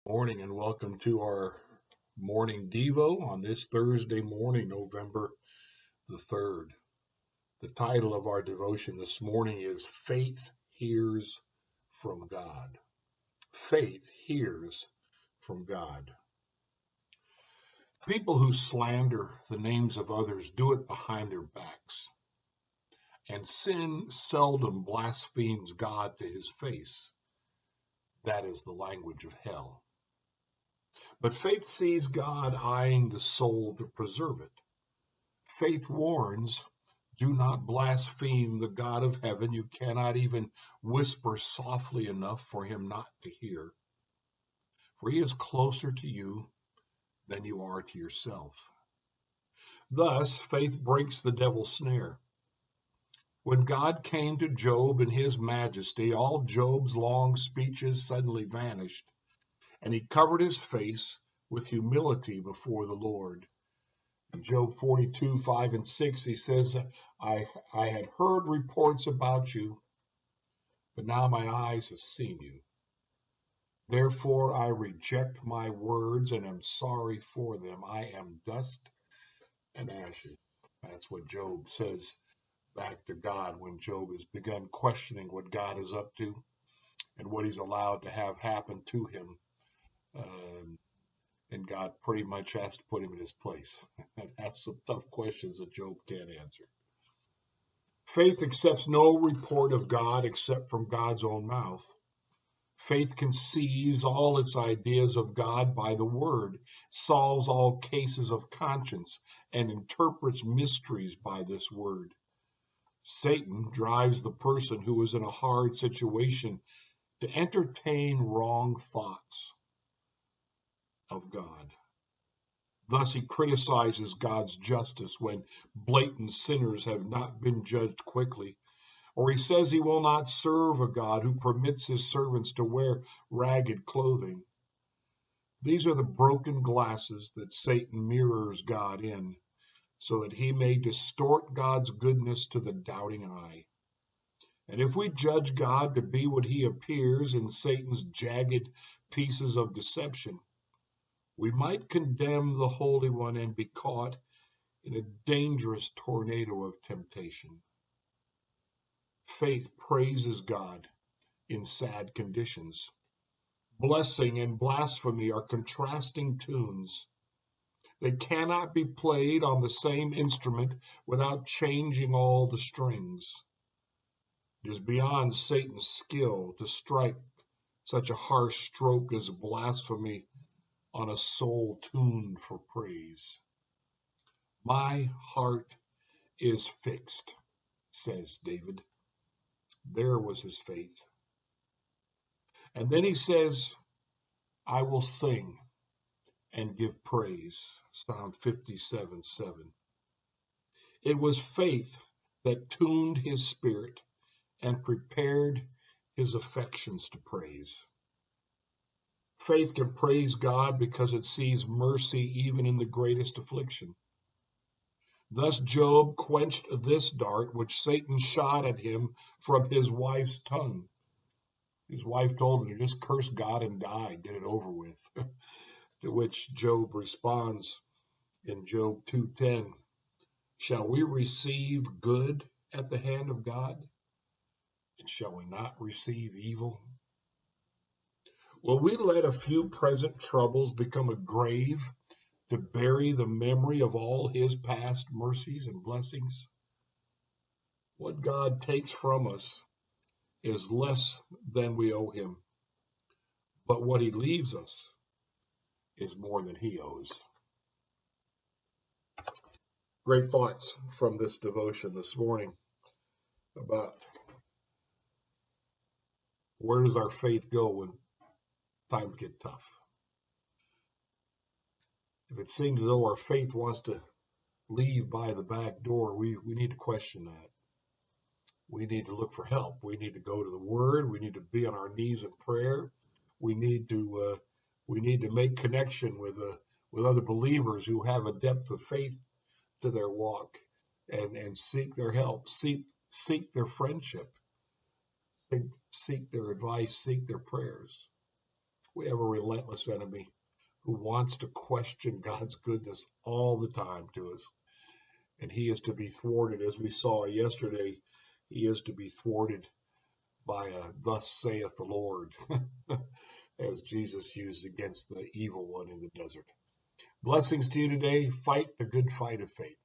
Morning and welcome to our morning Devo on this Thursday morning, November the 3rd. The title of our devotion this morning is Faith Hears from God. Faith hears from God. People who slander the names of others do it behind their backs, and sin seldom blasphemes God to his face. That is the language of hell. But faith sees God eyeing the soul to preserve it. Faith warns, do not blaspheme the God of heaven. You cannot even whisper softly enough for him not to hear. For he is closer to you than you are to yourself. Thus, faith breaks the devil's snare. When God came to Job in his majesty, all Job's long speeches suddenly vanished, and he covered his face with humility before the Lord. In Job 42, 5 and 6, he says, I had heard reports about you, but now my eyes have seen you. Therefore I reject my words and am sorry for them. I am dust and ashes. That's what Job says back to God when Job has begun questioning what God is up to and what he's allowed to have happen to him. And God pretty much has to put him in his place. And that's some tough questions that Job can't answer. Faith accepts no report of God except from God's own mouth. Faith conceives all its ideas of God by the word, solves all cases of conscience, and interprets mysteries by this word. Satan drives the person who is in a hard situation to entertain wrong thoughts of God. Thus, he criticizes God's justice when blatant sinners have not been judged quickly. Or he says he will not serve a God who permits his servants to wear ragged clothing. These are the broken glasses that Satan mirrors God in, so that he may distort God's goodness to the doubting eye. And if we judge God to be what he appears in Satan's jagged pieces of deception, we might condemn the Holy One and be caught in a dangerous tornado of temptation. Faith praises God in sad conditions. Blessing and blasphemy are contrasting tunes. They cannot be played on the same instrument without changing all the strings. It is beyond Satan's skill to strike such a harsh stroke as blasphemy on a soul tuned for praise. My heart is fixed, says David. There was his faith. And then he says, I will sing and give praise. Psalm 57:7. It was faith that tuned his spirit and prepared his affections to praise. Faith can praise God because it sees mercy even in the greatest affliction. Thus Job quenched this dart which Satan shot at him from his wife's tongue. His wife told him to just curse God and die, get it over with. To which Job responds in Job 2:10, shall we receive good at the hand of God? And shall we not receive evil? Will we let a few present troubles become a grave to bury the memory of all his past mercies and blessings? What God takes from us is less than we owe him, but what he leaves us is more than he owes. Great thoughts from this devotion this morning about where does our faith go when times get tough. If it seems as though our faith wants to leave by the back door, we need to question that. We need to look for help. We need to go to the Word. We need to be on our knees in prayer. We need to make connection with other believers who have a depth of faith to their walk, and seek their help, seek their friendship, seek their advice, seek their prayers. We have a relentless enemy who wants to question God's goodness all the time to us. And he is to be thwarted, as we saw yesterday. He is to be thwarted by a "thus saith the Lord," as Jesus used against the evil one in the desert. Blessings to you today. Fight the good fight of faith.